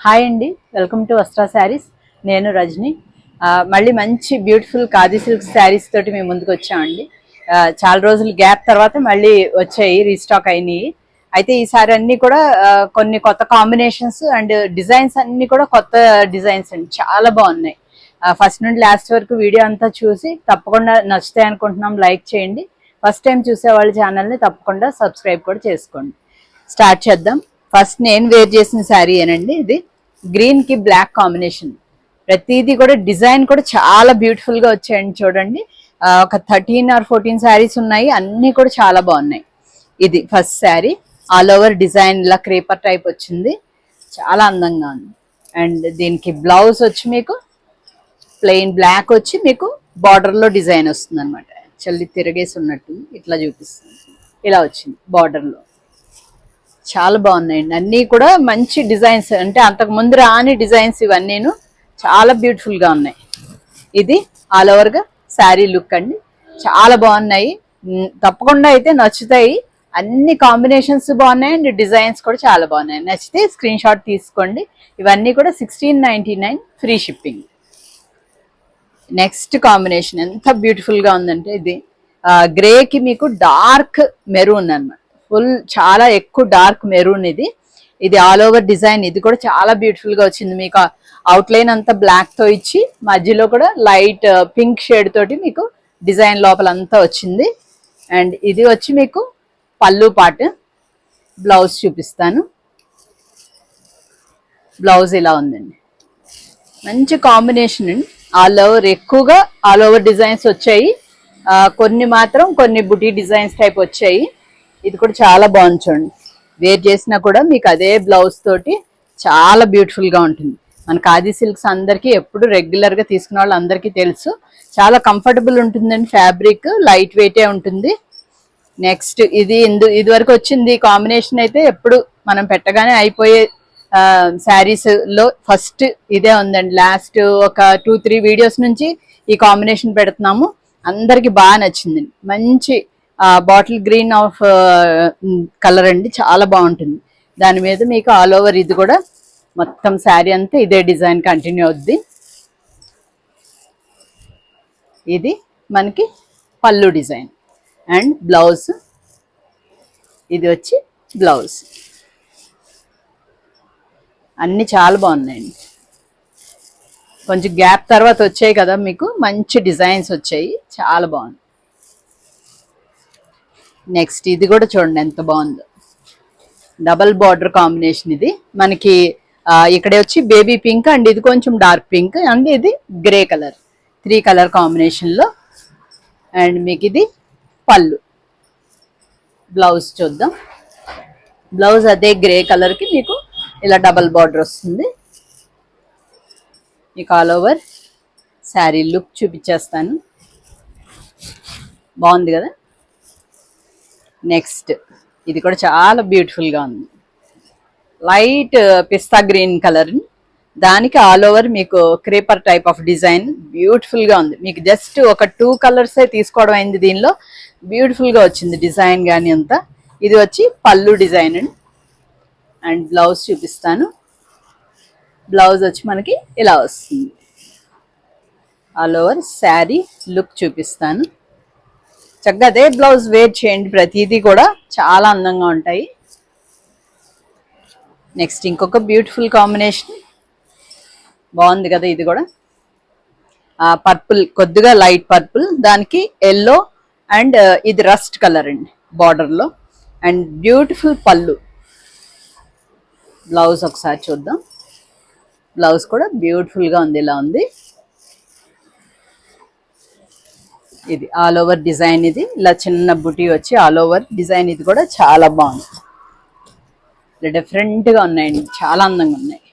Hi అండి, welcome to వస్త్రా saris. నేను రజని. మళ్ళీ మంచి బ్యూటిఫుల్ ఖాదీ సిల్క్ శారీస్ తోటి మేము ముందుకు వచ్చామండి. చాలా రోజులు గ్యాప్ తర్వాత మళ్ళీ వచ్చాయి, రీస్టాక్ అయినాయి. అయితే ఈసారి అన్ని కూడా కొన్ని కొత్త కాంబినేషన్స్ అండ్ డిజైన్స్ అన్ని కూడా కొత్త డిజైన్స్ అండి, చాలా బాగున్నాయి. ఫస్ట్ నుండి లాస్ట్ వరకు వీడియో అంతా చూసి తప్పకుండా నచ్చుతాయి అనుకుంటున్నాం. లైక్ చేయండి. ఫస్ట్ టైం చూసే వాళ్ళ ఛానల్ని తప్పకుండా సబ్స్క్రైబ్ కూడా చేసుకోండి. స్టార్ట్ చేద్దాం. ఫస్ట్ నేను వేర్ చేసిన శారీ ఏనండి ఇది. గ్రీన్ కి బ్లాక్ కాంబినేషన్. ప్రతిదీ కూడా డిజైన్ కూడా చాలా బ్యూటిఫుల్ గా వచ్చాయండి. చూడండి, ఒక 13 or 14 శారీస్ ఉన్నాయి, అన్ని కూడా చాలా బాగున్నాయి. ఇది first sari. All over design ఇలా క్రేపర్ టైప్ వచ్చింది, చాలా అందంగా ఉంది. అండ్ దీనికి బ్లౌజ్ వచ్చి మీకు ప్లెయిన్ బ్లాక్ వచ్చి మీకు బార్డర్ లో డిజైన్ వస్తుంది అనమాట. చల్లి తిరగేసి ఉన్నట్టు ఇట్లా చూపిస్తుంది. ఇలా వచ్చింది బార్డర్ లో. చాలా బాగున్నాయండి, అన్నీ కూడా మంచి డిజైన్స్, అంటే అంతకు ముందు రాని డిజైన్స్ ఇవన్నీను చాలా బ్యూటిఫుల్ గా ఉన్నాయి. ఇది ఆల్ ఓవర్ గా శారీ లుక్ అండి, చాలా బాగున్నాయి. తప్పకుండా అయితే నచ్చుతాయి. అన్ని కాంబినేషన్స్ బాగున్నాయి అండ్ డిజైన్స్ కూడా చాలా బాగున్నాయి. నచ్చితే స్క్రీన్ షాట్ తీసుకోండి. ఇవన్నీ కూడా 1699 ఫ్రీ షిప్పింగ్. నెక్స్ట్ కాంబినేషన్ ఎంత బ్యూటిఫుల్ గా ఉందంటే, ఇది గ్రేకి మీకు డార్క్ మెరూన్ అన్నమాట. ఫుల్ చాలా ఎక్కువ డార్క్ మెరూన్. ఇది ఆల్ ఓవర్ డిజైన్. ఇది కూడా చాలా బ్యూటిఫుల్ గా వచ్చింది. మీకు అవుట్లైన్ అంతా బ్లాక్ తో ఇచ్చి మధ్యలో కూడా లైట్ పింక్ షేడ్ తోటి మీకు డిజైన్ లోపల అంతా వచ్చింది. అండ్ ఇది వచ్చి మీకు పళ్ళు పార్ట్. బ్లౌజ్ చూపిస్తాను. బ్లౌజ్ ఇలా ఉందండి, మంచి కాంబినేషన్ అండి. ఆల్ ఓవర్ ఎక్కువగా ఆల్ ఓవర్ డిజైన్స్ వచ్చాయి, కొన్ని మాత్రం కొన్ని బుటీ డిజైన్స్ టైప్ వచ్చాయి. ఇది కూడా చాలా బాగుంది. చూడండి, వేర్ చేసినా కూడా మీకు అదే బ్లౌజ్ తోటి చాలా బ్యూటిఫుల్ గా ఉంటుంది. మన ఖాదీ సిల్క్స్ అందరికీ ఎప్పుడు రెగ్యులర్ గా తీసుకున్న వాళ్ళు అందరికీ తెలుసు, చాలా కంఫర్టబుల్ ఉంటుందండి. ఫ్యాబ్రిక్ లైట్ వెయిటే ఉంటుంది. నెక్స్ట్ ఇది వరకు వచ్చింది కాంబినేషన్ అయితే ఎప్పుడు మనం పెట్టగానే అయిపోయే శారీస్ లో ఫస్ట్ ఇదే ఉందండి. లాస్ట్ ఒక 2-3 వీడియోస్ నుంచి ఈ కాంబినేషన్ పెడుతున్నాము. అందరికి బాగా నచ్చిందండి. మంచి బాటిల్ గ్రీన్ ఆఫ్ కలర్ అండి, చాలా బాగుంటుంది. దాని మీద మీకు ఆల్ ఓవర్ ఇది కూడా మొత్తం శారీ అంతా ఇదే డిజైన్ కంటిన్యూ అవుద్ది. ఇది మనకి పళ్ళు డిజైన్ అండ్ బ్లౌజ్. ఇది వచ్చి బ్లౌజ్. అన్ని చాలా బాగున్నాయండి. కొంచెం గ్యాప్ తర్వాత వచ్చాయి కదా, మీకు మంచి డిజైన్స్ వచ్చాయి, చాలా బాగుంది. నెక్స్ట్ ఇది కూడా చూడండి ఎంత బాగుందో, డబల్ బార్డర్ కాంబినేషన్. ఇది మనకి ఇక్కడ వచ్చి బేబీ పింక్ అండ్ ఇది కొంచెం డార్క్ పింక్ అండ్ ఇది గ్రే కలర్, 3 కలర్ కాంబినేషన్ లో. అండ్ మీకు ఇది పళ్ళు. బ్లౌజ్ చూద్దాం. బ్లౌజ్ అదే గ్రే కలర్ కి మీకు ఇలా డబల్ బార్డర్ వస్తుంది. మీకు ఆల్ ఓవర్ శారీ లుక్ చూపించేస్తాను. బాగుంది కదా. నెక్స్ట్ ఇది కూడా చాలా బ్యూటిఫుల్ గా ఉంది, లైట్ పిస్తా గ్రీన్ కలర్. దానికి ఆల్ ఓవర్ మీకు creeper type of design beautiful గా ఉంది. మీకు జస్ట్ ఒక 2 కలర్సే తీసుకోవడం అయింది, దీనిలో బ్యూటిఫుల్ గా వచ్చింది డిజైన్ కానీ అంతా. ఇది వచ్చి పళ్ళు డిజైన్ అండ్ బ్లౌజ్ చూపిస్తాను. బ్లౌజ్ వచ్చి మనకి ఇలా వస్తుంది. ఆల్ ఓవర్ శారీ లుక్ చూపిస్తాను. చక్కగా అదే బ్లౌజ్ వేర్ చేయండి, ప్రతిదీ కూడా చాలా అందంగా ఉంటాయి. నెక్స్ట్ ఇంకొక బ్యూటిఫుల్ కాంబినేషన్, బాగుంది కదా. ఇది కూడా పర్పుల్, కొద్దిగా లైట్ పర్పుల్, దానికి ఎల్లో అండ్ ఇది రస్ట్ కలర్ అండి బార్డర్లో. అండ్ బ్యూటిఫుల్ పళ్ళు. బ్లౌజ్ ఒకసారి చూద్దాం. బ్లౌజ్ కూడా బ్యూటిఫుల్గా ఉంది, ఇలా ఉంది. ఇది ఆల్ ఓవర్ డిజైన్. ఇది ఇలా చిన్న బుటీ వచ్చి ఆల్ ఓవర్ డిజైన్. ఇది కూడా చాలా బాగుంది, డిఫరెంట్గా ఉన్నాయండి, చాలా అందంగా ఉన్నాయి.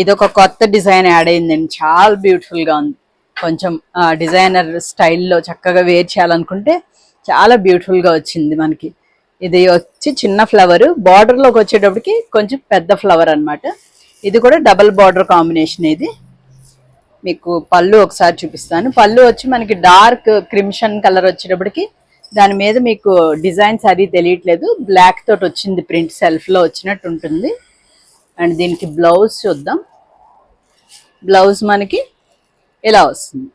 ఇది ఒక కొత్త డిజైన్ యాడ్ అయిందండి, చాలా బ్యూటిఫుల్గా ఉంది. కొంచెం డిజైనర్ స్టైల్లో చక్కగా వేర్ చేయాలనుకుంటే చాలా బ్యూటిఫుల్గా వచ్చింది మనకి. ఇది వచ్చి చిన్న ఫ్లవర్, బార్డర్లోకి వచ్చేటప్పటికి కొంచెం పెద్ద ఫ్లవర్ అనమాట. ఇది కూడా డబల్ బార్డర్ కాంబినేషన్. ఇది మీకు పళ్ళు ఒకసారి చూపిస్తాను. పళ్ళు వచ్చి మనకి డార్క్ క్రిమ్షన్ కలర్ వచ్చేటప్పటికి దాని మీద మీకు డిజైన్స్ అది తెలియట్లేదు, బ్లాక్ తోటి వచ్చింది, ప్రింట్ సెల్ఫ్ లో వచ్చినట్టు ఉంటుంది. అండ్ దీనికి బ్లౌజ్ చూద్దాం. బ్లౌజ్ మనకి ఇలా వస్తుంది.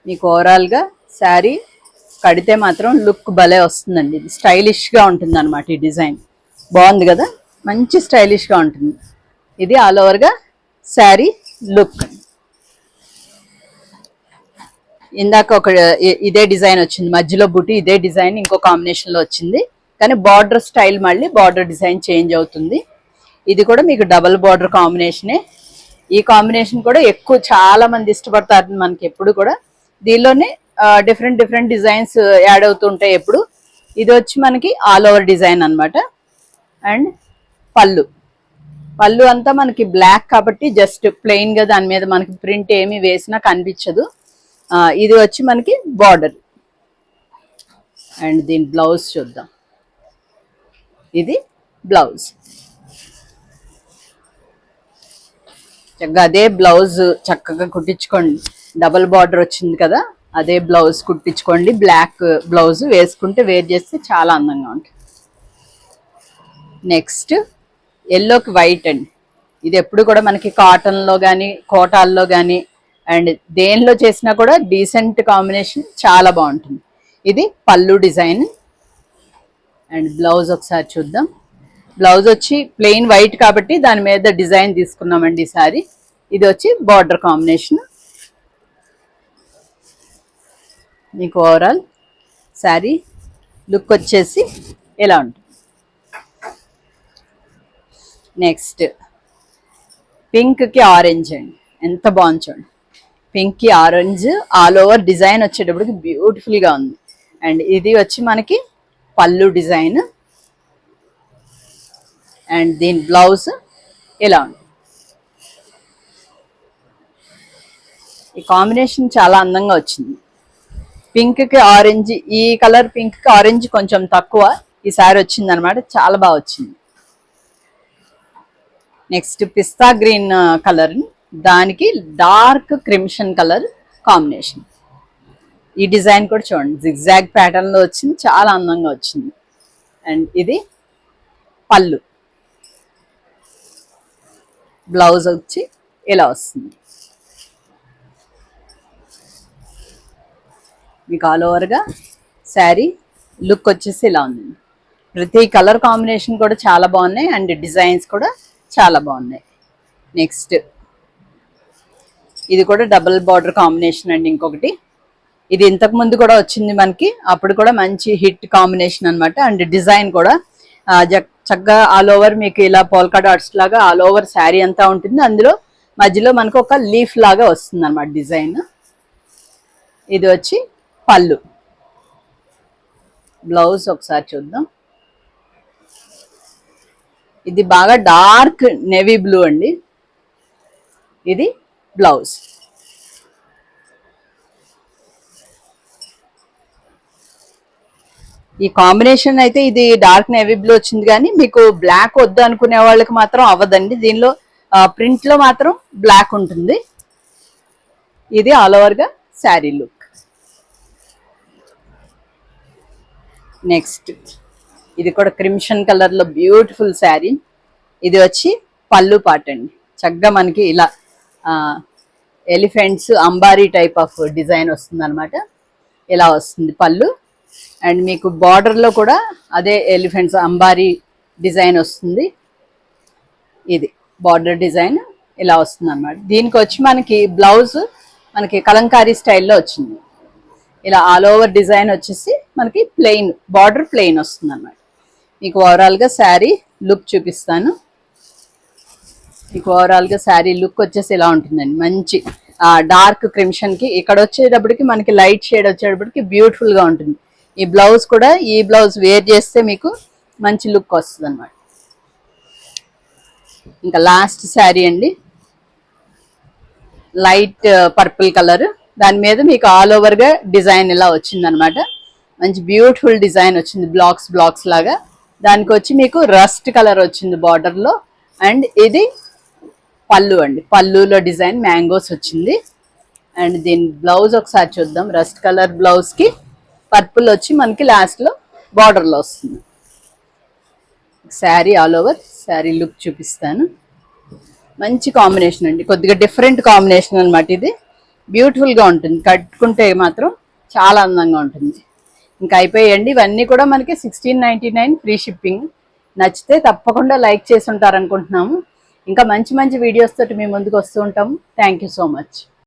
మీకు ఓవరాల్గా శారీ కడితే మాత్రం లుక్ భలే వస్తుందండి. ఇది స్టైలిష్గా ఉంటుంది అనమాట. ఈ డిజైన్ బాగుంది కదా, మంచి స్టైలిష్గా ఉంటుంది. ఇది ఆల్ ఓవర్గా శారీ లుక్. ఇందాక ఒక ఇదే డిజైన్ వచ్చింది, మధ్యలో బుట్టి ఇదే డిజైన్ ఇంకో కాంబినేషన్లో వచ్చింది, కానీ బార్డర్ స్టైల్ మళ్ళీ బార్డర్ డిజైన్ చేంజ్ అవుతుంది. ఇది కూడా మీకు డబల్ బార్డర్ కాంబినేషనే. ఈ కాంబినేషన్ కూడా ఎక్కువ చాలా మంది ఇష్టపడతారు మనకి ఎప్పుడు కూడా. దీనిలోనే డిఫరెంట్ డిఫరెంట్ డిజైన్స్ యాడ్ అవుతుంటాయి ఎప్పుడు. ఇది వచ్చి మనకి ఆల్ ఓవర్ డిజైన్ అనమాట. అండ్ పళ్ళు, పళ్ళు అంతా మనకి బ్లాక్ కాబట్టి జస్ట్ ప్లెయిన్ గా దాని మీద మనకి ప్రింట్ ఏమి వేసినా కనిపించదు. ఇది వచ్చి మనకి బార్డర్. అండ్ దీని బ్లౌజ్ చూద్దాం. ఇది బ్లౌజ్. చక్కగా అదే బ్లౌజ్ చక్కగా కుట్టించుకోండి. డబల్ బార్డర్ వచ్చింది కదా, అదే బ్లౌజ్ కుట్టించుకోండి. బ్లాక్ బ్లౌజ్ వేసుకుంటే వేర్ చేస్తే చాలా అందంగా ఉంటుంది. నెక్స్ట్ ఎల్లోకి వైట్ అండి. ఇది ఎప్పుడు కూడా మనకి కాటన్లో కానీ కోటాల్లో కానీ అండ్ దేనిలో చేసినా కూడా డీసెంట్ కాంబినేషన్, చాలా బాగుంటుంది. ఇది పళ్ళు డిజైన్. అండ్ బ్లౌజ్ ఒకసారి చూద్దాం. బ్లౌజ్ వచ్చి ప్లెయిన్ వైట్ కాబట్టి దాని మీద డిజైన్ తీసుకున్నామండి ఈసారి. ఇది వచ్చి బార్డర్ కాంబినేషన్. మీకు ఓవరాల్ శారీ లుక్ వచ్చేసి ఎలా ఉంటుంది. నెక్స్ట్ పింక్కి ఆరెంజ్ అండి, ఎంత బాగుంది చూడండి. పింక్కి ఆరెంజ్ ఆల్ ఓవర్ డిజైన్ వచ్చేటప్పటికి బ్యూటిఫుల్గా ఉంది. అండ్ ఇది వచ్చి మనకి పళ్ళు డిజైన్. అండ్ దీని బ్లౌజ్ ఇలా ఉంది. ఈ కాంబినేషన్ చాలా అందంగా వచ్చింది. పింక్కి ఆరెంజ్, ఈ కలర్ పింక్కి ఆరెంజ్ కొంచెం తక్కువ ఈసారి వచ్చింది అనమాట, చాలా బాగా వచ్చింది. నెక్స్ట్ పిస్తా గ్రీన్ కలర్, దానికి డార్క్ క్రిమ్షన్ కలర్ కాంబినేషన్. ఈ డిజైన్ కూడా చూడండి, జిగ్జాగ్ ప్యాటర్న్ లో వచ్చింది, చాలా అందంగా వచ్చింది. అండ్ ఇది పళ్ళు. బ్లౌజ్ వచ్చి ఇలా వస్తుంది. మీకు ఆల్ ఓవర్గా శారీ లుక్ వచ్చేసి ఇలా ఉంది. ప్రతి కలర్ కాంబినేషన్ కూడా చాలా బాగున్నాయి అండ్ డిజైన్స్ కూడా చాలా బాగున్నాయి. నెక్స్ట్ ఇది కూడా డబుల్ బార్డర్ కాంబినేషన్ అండి. ఇంకొకటి ఇది ఇంతకు ముందు కూడా వచ్చింది మనకి, అప్పుడు కూడా మంచి హిట్ కాంబినేషన్ అనమాట. అండ్ డిజైన్ కూడా చక్కగా ఆల్ ఓవర్ మీకు ఇలా పోల్కా డాట్స్ లాగా ఆల్ ఓవర్ శారీ అంతా ఉంటుంది. అందులో మధ్యలో మనకు ఒక లీఫ్ లాగా వస్తుంది అనమాట డిజైన్. ఇది వచ్చి పళ్ళు. బ్లౌజ్ ఒకసారి చూద్దాం. ఇది బాగా డార్క్ నేవీ బ్లూ అండి. ఇది బ్లౌజ్. ఈ కాంబినేషన్ అయితే ఇది డార్క్ నేవీ బ్లూ వచ్చింది, కానీ మీకు బ్లాక్ వద్దు అనుకునే వాళ్ళకి మాత్రం అవ్వదండి. దీనిలో ప్రింట్ లో మాత్రం బ్లాక్ ఉంటుంది. ఇది ఆల్ ఓవర్ గా శారీ లుక్. నెక్స్ట్ ఇది కూడా క్రిమ్షన్ కలర్ లో బ్యూటిఫుల్ శారీ. ఇది వచ్చి పళ్ళు పాట అండి. చక్కగా మనకి ఇలా ఎలిఫెంట్స్ అంబారీ టైప్ ఆఫ్ డిజైన్ వస్తుంది అనమాట. ఇలా వస్తుంది పళ్ళు. అండ్ మీకు బార్డర్ లో కూడా అదే ఎలిఫెంట్స్ అంబారీ డిజైన్ వస్తుంది. ఇది బార్డర్ డిజైన్ ఇలా వస్తుంది అనమాట. దీనికి వచ్చి మనకి బ్లౌజ్ మనకి కలంకారీ స్టైల్లో వచ్చింది. ఇలా ఆల్ ఓవర్ డిజైన్ వచ్చేసి మనకి ప్లెయిన్ బార్డర్ ప్లెయిన్ వస్తుంది అన్నమాట. మీకు ఓవరాల్గా శారీ లుక్ చూపిస్తాను. మీకు ఓవరాల్గా శారీ లుక్ వచ్చేసి ఇలా ఉంటుందండి. మంచి డార్క్ క్రిమ్షన్కి ఇక్కడ వచ్చేటప్పటికి మనకి లైట్ షేడ్ వచ్చేటప్పటికి బ్యూటిఫుల్గా ఉంటుంది. ఈ బ్లౌజ్ కూడా ఈ బ్లౌజ్ వేర్ చేస్తే మీకు మంచి లుక్ వస్తుంది అన్నమాట. ఇంకా లాస్ట్ శారీ అండి, లైట్ పర్పుల్ కలర్. దాని మీద మీకు ఆల్ ఓవర్ గా డిజైన్ ఇలా వచ్చింది అనమాట. మంచి బ్యూటిఫుల్ డిజైన్ వచ్చింది, బ్లాక్స్ బ్లాక్స్ లాగా. దానికి వచ్చి మీకు రస్ట్ కలర్ వచ్చింది బార్డర్ లో. అండ్ ఇది పళ్ళు అండి, పళ్ళులో డిజైన్ మ్యాంగోస్ వచ్చింది. అండ్ దీని బ్లౌజ్ ఒకసారి చూద్దాం. రస్ట్ కలర్ బ్లౌజ్ కి పర్పుల్ వచ్చి మనకి లాస్ట్ లో బార్డర్ లో వస్తుంది. Sari all over sari look చూపిస్తాను. మంచి కాంబినేషన్ అండి, కొద్దిగా డిఫరెంట్ కాంబినేషన్ అనమాట. ఇది బ్యూటిఫుల్గా ఉంటుంది, కట్టుకుంటే మాత్రం చాలా అందంగా ఉంటుంది. ఇంకా అయిపోయాయండి ఇవన్నీ కూడా మనకి 1699 ఫ్రీ షిప్పింగ్. నచ్చితే తప్పకుండా లైక్ చేసి ఉంటారు అనుకుంటున్నాము. ఇంకా మంచి మంచి వీడియోస్ తోటి మీ ముందుకు వస్తూ ఉంటాము. Thank you so much.